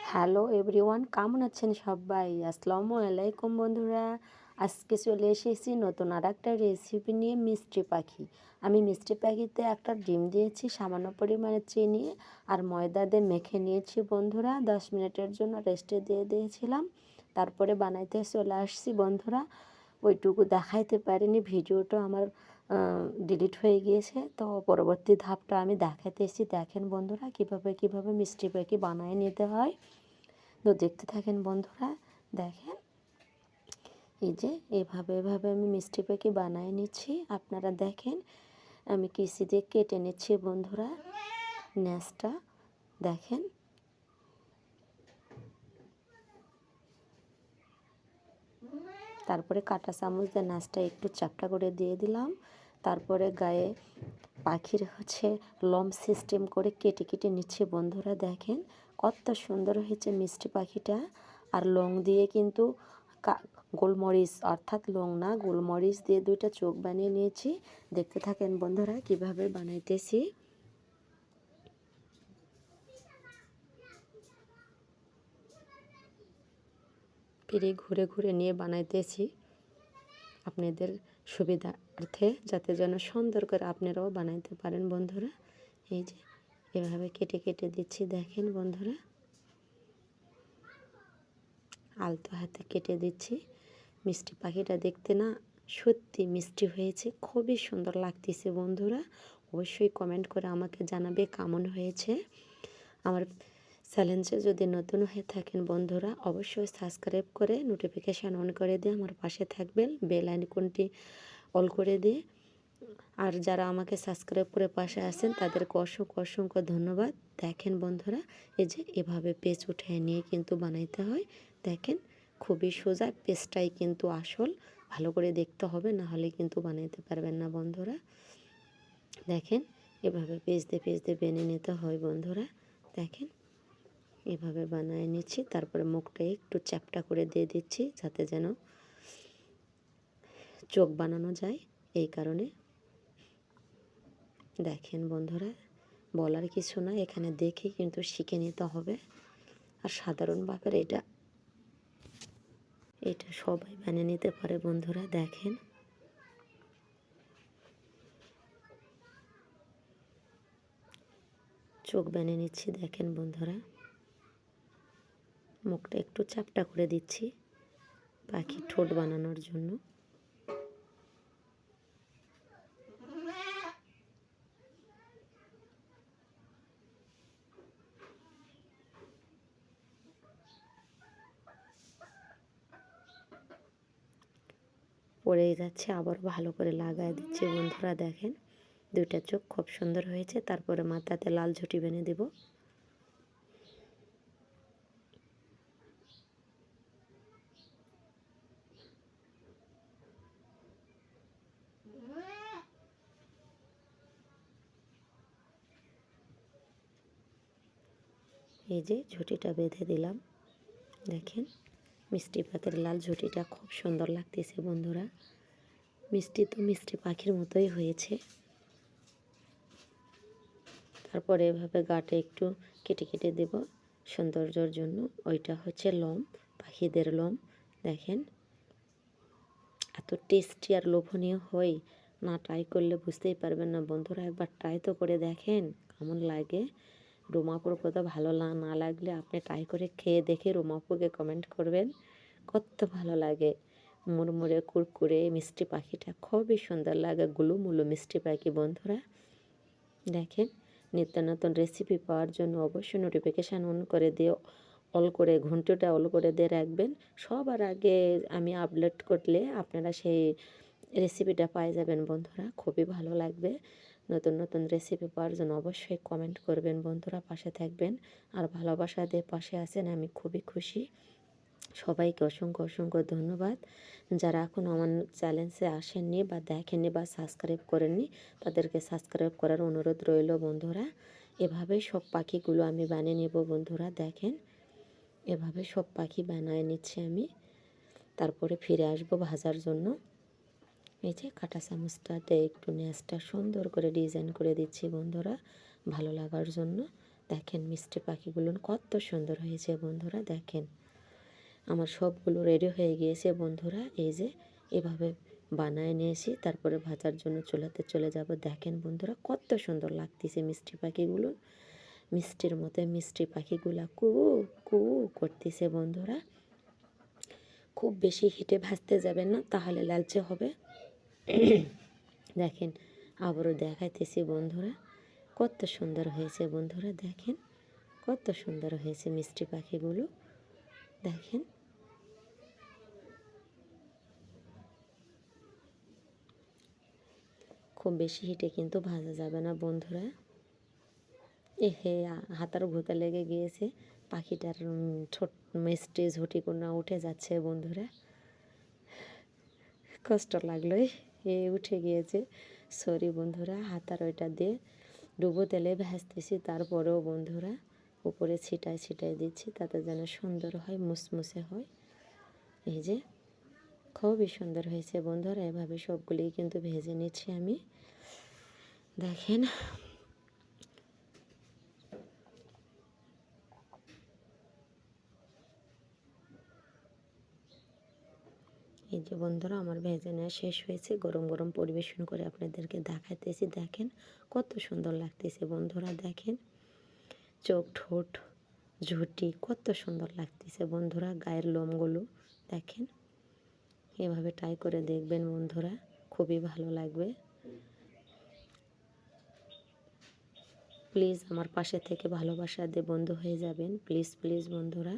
Hello everyone, কেমন আছেন সবাই? আসসালামু আলাইকুম বন্ধুরা। আজকে চলে এসেছি নতুন আর একটা রেসিপি নিয়ে, মিষ্টি পাখি। আমি মিষ্টি পাখিতে একটা ডিম দিয়েছি, সামান্য পরিমাণে চিনি আর ময়দা দিয়ে মেখে নিয়েছি বন্ধুরা। 10 মিনিটের জন্য রেস্টে দিয়ে দিয়েছিলাম, তারপরে বানাইতে চলে আসছি বন্ধুরা। ওইটুকু দেখাইতে পারিনি, ভিডিওটা আমার ডিলিট হয়ে গিয়েছে। তো পরবর্তী ধাপটা আমি দেখাইতেছি। দেখেন বন্ধুরা, কিভাবে মিষ্টি পাখি বানিয়ে নিতে হয়। তো দেখতে থাকেন বন্ধুরা। দেখেন, এই যে এভাবে আমি মিষ্টি পাখি বানিয়ে নিচ্ছি। আপনারা দেখেন, আমি কিসি দিয়ে কেটে নিচ্ছি বন্ধুরা ন্যাসটা। দেখেন, তারপরে কাঁটা চামচ দিয়ে ন্যাসটা একটু চ্যাপ্টা করে দিয়ে দিলাম। তারপরে গায়ে পাখির লম্ব সিস্টেম করে কেটে কেটে নিচ্ছে বন্ধুরা। দেখেন কত সুন্দর হয়েছে মিষ্টি পাখিটা। আর লং দিয়ে কিন্তু গোলমরিচ, অর্থাৎ লং না, গোলমরিচ দিয়ে 2টা চোখ বানিয়ে নিয়েছি। দেখতে থাকেন বন্ধুরা কিভাবে বানাইতেছি। ফিরে ঘুরে ঘুরে নিয়ে বানাইতেছি আপনাদের সুবিধার্থে, যাতে যেন সুন্দর করে আপনারাও বানাইতে পারেন বন্ধুরা। এই যে এভাবে কেটে কেটে দিচ্ছি। দেখেন বন্ধুরা, আলতো হাতে কেটে দিচ্ছি। মিষ্টি পাখিটা দেখতে না সত্যি মিষ্টি হয়েছে, খুবই সুন্দর লাগতেছে বন্ধুরা। অবশ্যই কমেন্ট করে আমাকে জানাবে কেমন হয়েছে। আমার চ্যানেলে যদি নতুন হয়ে থাকেন বন্ধুরা, অবশ্যই সাবস্ক্রাইব করে নোটিফিকেশান অন করে দিয়ে আমার পাশে থাকবেন, বেল আইকনটি অল করে দিয়ে। আর যারা আমাকে সাবস্ক্রাইব করে পাশে আছেন তাদেরকে অসংখ্য অসংখ্য ধন্যবাদ। দেখেন বন্ধুরা, এই যে এভাবে পেজ উঠিয়ে নিয়ে কিন্তু বানাইতে হয়। দেখেন খুবই সোজা, পেজটাই কিন্তু আসল। ভালো করে দেখতে হবে, না হলে কিন্তু বানাইতে পারবেন না বন্ধুরা। দেখেন এভাবে পেজ দিয়ে বেনে নিতে হয় বন্ধুরা। দেখেন এভাবে বানিয়ে নিচ্ছি। তারপরে মুখটা একটু চ্যাপ্টা করে দিয়ে দিচ্ছি, যাতে যেন চোখ বানানো যায়, এই কারণে। দেখেন বন্ধুরা, বলার কিছু না, এখানে দেখে কিন্তু শিখে নিতে হবে। আর সাধারণ ব্যাপার এটা সবাই বানিয়ে নিতে পারে বন্ধুরা। দেখেন চোখ বানিয়ে নিচ্ছি। দেখেন বন্ধুরা, মুখটা একটু চাপটা করে দিচ্ছি পাখি ঠোঁট বানানোর জন্য। পড়েই যাচ্ছে, আবার ভালো করে লাগায় দিচ্ছি বন্ধুরা। দেখেন 2টা চোখ খুব সুন্দর হয়েছে। তারপরে মাথাতে লাল ঝুঁটি বেঁধে দেব। এই যে ঝুঁটিটা বেঁধে দিলাম। দেখেন মিষ্টি পাখির লাল ঝুঁটিটা খুব সুন্দর লাগতেছে বন্ধুরা। মিষ্টি তো মিষ্টি পাখির মতোই হয়েছে। তারপরে এভাবে গাটা একটু কেটে কেটে দেব সৌন্দর্যের জন্য। ওইটা লোম, পাখিদের লোম। দেখেন এত টেস্টি আর লোভনীয় হয় না, ট্রাই করলে বুঝতেই পারবেন না বন্ধুরা। একবার ট্রাই তো করে দেখেন কেমন লাগে। রুমাপুর কথা ভালো না লাগলে আপনি ট্রাই করে খেয়ে দেখে রুমাপুকে কমেন্ট করবেন কত ভালো লাগে। মুড়মুড়ে কুরকুরে মিষ্টি পাখিটা খুবই সুন্দর লাগে, গুলুমুলু মিষ্টি পাখি বন্ধুরা। দেখেন নিত্য নতুন রেসিপি পাওয়ার জন্য অবশ্যই নোটিফিকেশান অন করে দিয়ে ঘন্টাটা অল করে দিয়ে রাখবেন। সবার আগে আমি আপলোড করলে আপনারা সেই রেসিপিটা পাই যাবেন বন্ধুরা। খুবই ভালো লাগবে। নতুন নতুন রেসিপি পাওয়ার জন্য অবশ্যই কমেন্ট করবেন বন্ধুরা, পাশে থাকবেন। আর ভালোবাসা দিয়ে পাশে আছেন, আমি খুবই খুশি। সবাইকে অসংখ্য অসংখ্য ধন্যবাদ। যারা এখন আমার চ্যানেলে আসেননি বা দেখেননি বা সাবস্ক্রাইব করেননি, তাদেরকে সাবস্ক্রাইব করার অনুরোধ রইল বন্ধুরা। এভাবেই সব পাখিগুলো আমি বানিয়ে নেব বন্ধুরা। দেখেন এভাবে সব পাখি বানিয়ে নিচ্ছি আমি। তারপরে ফিরে আসব ভাজার জন্য। এই যে কাঁটা চামচটাতে একটু ন্যাসটা সুন্দর করে ডিজাইন করে দিচ্ছি বন্ধুরা, ভালো লাগার জন্য। দেখেন মিষ্টি পাখিগুলো কত সুন্দর হয়েছে বন্ধুরা। দেখেন আমার সবগুলো রেডি হয়ে গিয়েছে বন্ধুরা। এই যে এভাবে বানায় নিয়েছি, তারপরে ভাজার জন্য চুলাতে চলে যাব। দেখেন বন্ধুরা কত সুন্দর লাগতেছে মিষ্টি পাখিগুলো। মিষ্টির মতো মিষ্টি পাখিগুলা কু কু করতেছে বন্ধুরা। খুব বেশি হিটে ভাজতে যাবেন না, তাহলে লালচে হবে। দেখেন আবারও দেখাইতেছি বন্ধুরা, কত সুন্দর হয়েছে বন্ধুরা। দেখেন কত সুন্দর হয়েছে মিষ্টি পাখিগুলো। দেখেন খুব বেশি হিটে কিন্তু ভাজা যাবে না বন্ধুরা। হে হাতার ভুতা লেগে গিয়েছে, পাখিটার ছোট মিষ্টি ঝুঁটি কোনা উঠে যাচ্ছে বন্ধুরা। কষ্ট লাগলো, উঠে গিয়েছে। সরি বন্ধুরা, হাতার ওইটা দিয়ে ডুবো তেলে ভাজতেছি, তারপরেও বন্ধুরা উপরে ছিটায় ছিটায় দিচ্ছি, তাতে যেন সুন্দর হয়, মুসমুসে হয়। এই যে খুবই সুন্দর হয়েছে বন্ধুরা। এভাবে সবগুলোই কিন্তু ভেজে নিচ্ছি আমি। দেখেন এই যে বন্ধুরা আমার ভেজে নেওয়া শেষ হয়েছে, গরম গরম পরিবেশন করে আপনাদেরকে দেখাইতেছি। দেখেন কত সুন্দর লাগতেছে বন্ধুরা। দেখেন চোখ ঠোঁট ঝুঁটি কত সুন্দর লাগতেছে বন্ধুরা, গায়ের লোমগুলো দেখেন। এভাবে ট্রাই করে দেখবেন বন্ধুরা, খুবই ভালো লাগবে। প্লিজ আমার পাশে থেকে ভালোবাসা দিয়ে বন্ধু হয়ে যাবেন, প্লিজ প্লিজ বন্ধুরা,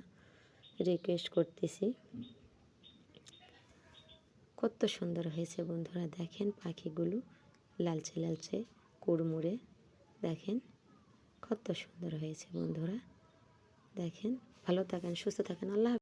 রিকোয়েস্ট করতেছি। কত সুন্দর হয়েছে বন্ধুরা। দেখেন পাখিগুলো লালচে লালচে কুড়মুড়ে, দেখেন কত সুন্দর হয়েছে বন্ধুরা। দেখেন ভালো থাকেন, সুস্থ থাকেন, আল্লাহ।